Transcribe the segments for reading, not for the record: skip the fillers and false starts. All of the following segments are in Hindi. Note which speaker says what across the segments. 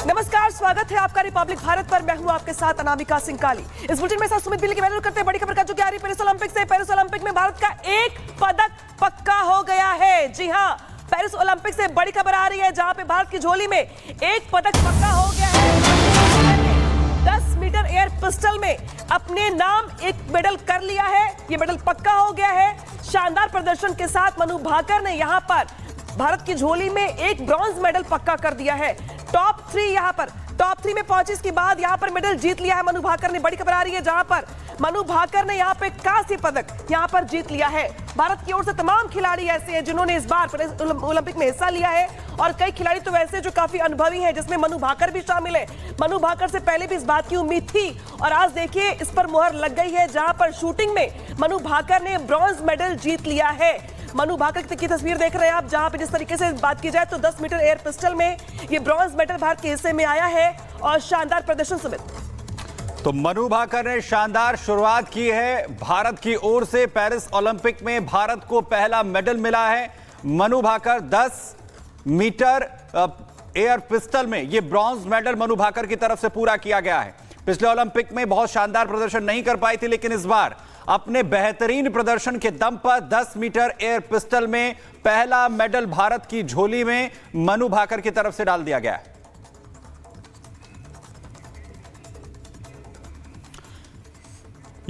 Speaker 1: नमस्कार, स्वागत है आपका रिपब्लिक भारत पर। मैं हूं आपके साथ अनामिका सिंह काली। इस बुलेटिन में साथ सुमित बिल्ली की वैल्यू करते हैं बड़ी खबर का जो कि आ रही पेरिस ओलंपिक से। पेरिस ओलंपिक में भारत का एक पदक पक्का हो गया है। जी हां, पेरिस ओलंपिक से बड़ी खबर आ रही है जहां पे भारत की झोली में एक पदक पक्का हो गया है। 10 मीटर एयर पिस्टल में अपने नाम एक मेडल कर लिया है। ये मेडल पक्का हो गया है। शानदार प्रदर्शन के साथ मनु भाकर ने यहां पर भारत की झोली में एक ब्रॉन्ज मेडल पक्का कर दिया है। टॉप 3 यहां पर टॉप 3 में पहुंचे इसके बाद यहां पर मेडल जीत लिया है मनु भाकर ने। बड़ी खबर आ रही है जहां पर मनु भाकर ने यहां पे कांस्य पदक यहां पर जीत लिया है। भारत की ओर से तमाम खिलाड़ी ऐसे हैं जिन्होंने इस बार ओलंपिक में हिस्सा लिया है और कई खिलाड़ी तो वैसे जो काफी अनुभवी हैं, जिसमें मनु भाकर भी शामिल है। मनु भाकर से पहले भी इस बात की उम्मीद थी और आज देखिए इस पर मुहर लग गई है जहां पर शूटिंग में मनु भाकर ने ब्रॉन्ज मेडल जीत लिया है। मनु भाकर की तस्वीर देख रहे हैं आप जहां पे जिस तरीके से बात की जाए तो 10 मीटर एयर पिस्टल में ये ब्रॉन्ज मेडल भारत के हिस्से में आया है और शानदार प्रदर्शन सुमित।
Speaker 2: तो मनु भाकर ने शानदार शुरुआत की है। भारत की ओर से पेरिस ओलंपिक में भारत को पहला मेडल मिला है। Manu Bhaker 10 meter air pistol में ये ब्रॉन्ज मेडल मनु भाकर की तरफ से पूरा किया गया है। पिछले ओलंपिक में बहुत शानदार प्रदर्शन नहीं कर पाई थी, लेकिन इस बार अपने बेहतरीन प्रदर्शन के दम पर 10 मीटर एयर पिस्टल में पहला मेडल भारत की झोली में मनु भाकर की तरफ से डाल दिया गया है।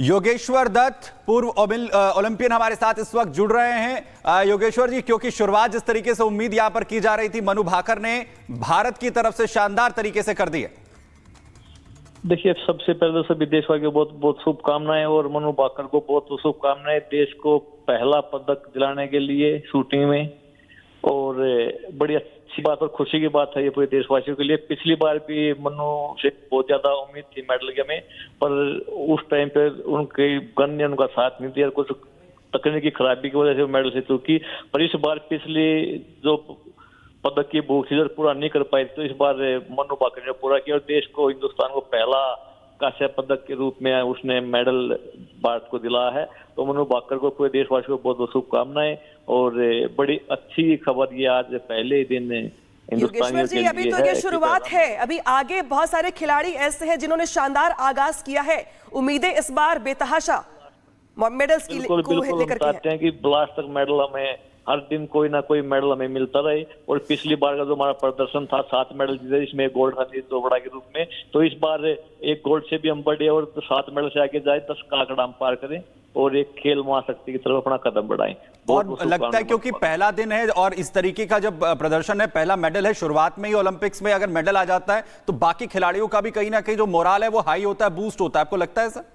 Speaker 2: योगेश्वर दत्त पूर्व ओलंपियन हमारे साथ इस वक्त जुड़ रहे हैं। योगेश्वर जी, क्योंकि शुरुआत जिस तरीके से उम्मीद यहां पर की जा रही थी, मनु भाकर ने भारत की तरफ से शानदार तरीके से कर दी है।
Speaker 3: देखिए, सबसे पहले सभी देशवासियों को बहुत बहुत शुभकामनाएं और मनु भाकर को बहुत शुभकामनाएं देश को पहला पदक दिलाने के लिए शूटिंग में। और बड़ी अच्छी बात और खुशी की बात है ये पूरे देशवासियों के लिए। पिछली बार भी मनु से बहुत ज्यादा उम्मीद थी मेडल के में, पर उस टाइम पे उनके गन ने उनका साथ नहीं दिया, कुछ तकनीकी खराबी की वजह से मेडल से चूकी। पर इस बार पिछली जो पदक की भूख थी पूरा नहीं कर पाई, तो इस बार मनु भाकर ने पूरा किया और देश को, हिंदुस्तान को पहला कांस्य पदक के रूप में उसने मेडल भारत को दिला है। तो मनु भाकर को, पूरे देशवासियों को बहुत बहुत शुभकामनाएं और बड़ी अच्छी खबर ये आज पहले दिन
Speaker 1: योगेश्वर जी, अभी तो ये शुरुआत है, अभी आगे बहुत सारे खिलाड़ी ऐसे हैं जिन्होंने शानदार आगाज किया है। उम्मीदें इस बार बेतहाशा मेडल्स की लेकर
Speaker 3: चाहते हैं कि लास्ट तक मेडल हमें हर दिन कोई ना कोई मेडल हमें मिलता रहे। और पिछली बार का जो हमारा प्रदर्शन था 7 मेडल जीते, इसमें गोल्ड था चोपड़ा के रूप में, तो इस बार एक गोल्ड से भी हम बढ़े और 7 मेडल से आगे जाए, 10 का आंकड़ा हम पार करें और एक खेल महाशक्ति की तरफ अपना कदम बढ़ाएं।
Speaker 2: और लगता है क्योंकि पहला दिन है और इस तरीके का जब प्रदर्शन है, पहला मेडल है, शुरुआत में ही ओलंपिक्स में अगर मेडल आ जाता है तो बाकी खिलाड़ियों का भी कहीं ना कहीं जो मोराल है वो हाई होता है, बूस्ट होता है। आपको लगता है सर?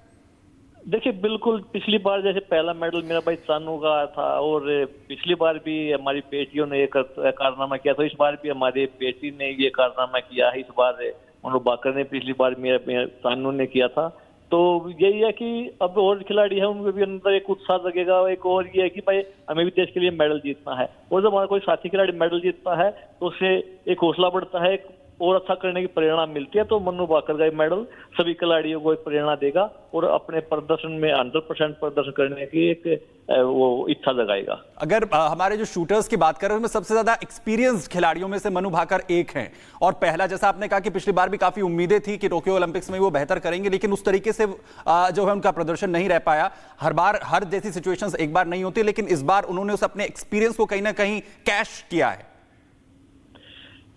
Speaker 3: देखिए, बिल्कुल पिछली बार जैसे पहला मेडल मेरा भाई चानू का था और पिछली बार भी हमारी बेटियों ने ये कारनामा किया, तो इस बार भी हमारी बेटी ने ये कारनामा किया है। इस बार मनु भाकर ने, पिछली बार मेरा चानू ने किया था। तो यही है कि अब और खिलाड़ी है उनमें भी अंदर एक उत्साह लगेगा। एक और ये है कि भाई हमें भी देश के लिए मेडल जीतना है, और जब हमारा कोई साथी खिलाड़ी मेडल जीतता है तो उससे एक हौसला बढ़ता है और अच्छा करने की प्रेरणा मिलती है। तो मनु भाकर का मेडल सभी खिलाड़ियों को एक प्रेरणा देगा और अपने प्रदर्शन में 100% प्रदर्शन करने की एक वो इच्छा जगाएगा।
Speaker 2: अगर हमारे जो शूटर्स की बात करें उसमें सबसे ज्यादा एक्सपीरियंस्ड खिलाड़ियों में से मनु भाकर एक हैं और पहला, जैसा आपने कहा कि पिछली बार भी काफी उम्मीदें थी कि टोक्यो ओलंपिक्स में वो बेहतर करेंगे, लेकिन उस तरीके से जो है उनका प्रदर्शन नहीं रह पाया। हर बार हर जैसी सिचुएशंस एक बार नहीं होती, लेकिन इस बार उन्होंने उस अपने एक्सपीरियंस को कहीं ना कहीं कैश किया है।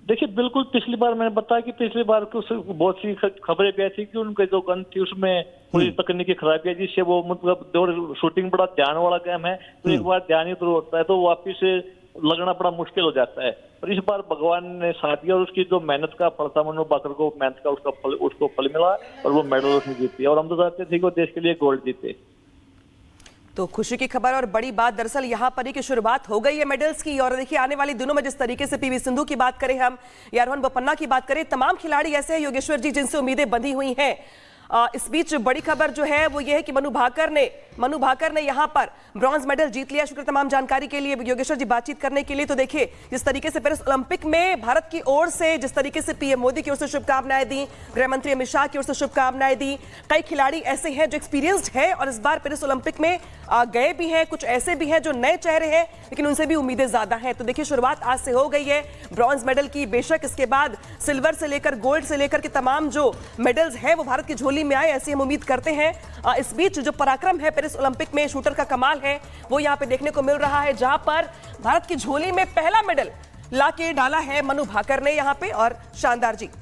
Speaker 3: देखिए, बिल्कुल पिछली बार मैंने बताया कि पिछली बार बहुत सी खबरें भी आई थी कि उनके जो गन थी उसमें पूरी तकनीकी खराबी है, जिससे वो मतलब दौड़ शूटिंग बड़ा ध्यान वाला काम है, तो एक बार ध्यान ही दूर होता है तो वापिस लगना बड़ा मुश्किल हो जाता है। पर इस बार भगवान ने साथ दिया और उसकी जो मेहनत का फल था, मनु भाकर को मेहनत का उसको फल मिला और वो मेडल उसने जीती। और हम तो चाहते थे कि वो देश के लिए गोल्ड जीते।
Speaker 1: तो खुशी की खबर और बड़ी बात दरअसल यहां पर ही कि शुरुआत हो गई है मेडल्स की। और देखिए, आने वाले दिनों में जिस तरीके से पीवी सिंधु की बात करें हम या रोहन बोपन्ना की बात करें, तमाम खिलाड़ी ऐसे हैं योगेश्वर जी जिनसे उम्मीदें बंधी हुई हैं। इस बीच बड़ी खबर जो है वो ये है कि मनु भाकर ने यहां पर ब्रॉन्ज मेडल जीत लिया। शुक्रिया तमाम जानकारी के लिए योगेश्वर जी, बातचीत करने के लिए। तो देखिए जिस तरीके से पेरिस ओलंपिक में भारत की ओर से, जिस तरीके से पीएम मोदी की ओर से शुभकामनाएं दी, गृह मंत्री अमित शाह की ओर से शुभकामनाएं दी, कई खिलाड़ी ऐसे हैं जो एक्सपीरियंस्ड है और इस बार पेरिस ओलंपिक में गए भी हैं, कुछ ऐसे भी हैं जो नए चेहरे हैं लेकिन उनसे भी उम्मीदें ज्यादा हैं। तो देखिए शुरुआत आज से हो गई है ब्रॉन्ज मेडल की। बेशक इसके बाद सिल्वर से लेकर गोल्ड से लेकर के तमाम जो मेडल्स हैं वो भारत की झोली में आए, ऐसी हम उम्मीद करते हैं। इस बीच जो पराक्रम है पेरिस ओलंपिक में, शूटर का कमाल है, वो यहाँ पे देखने को मिल रहा है, जहां पर भारत की झोली में पहला मेडल लाके डाला है मनु भाकर ने यहाँ पे, और शानदार जीत।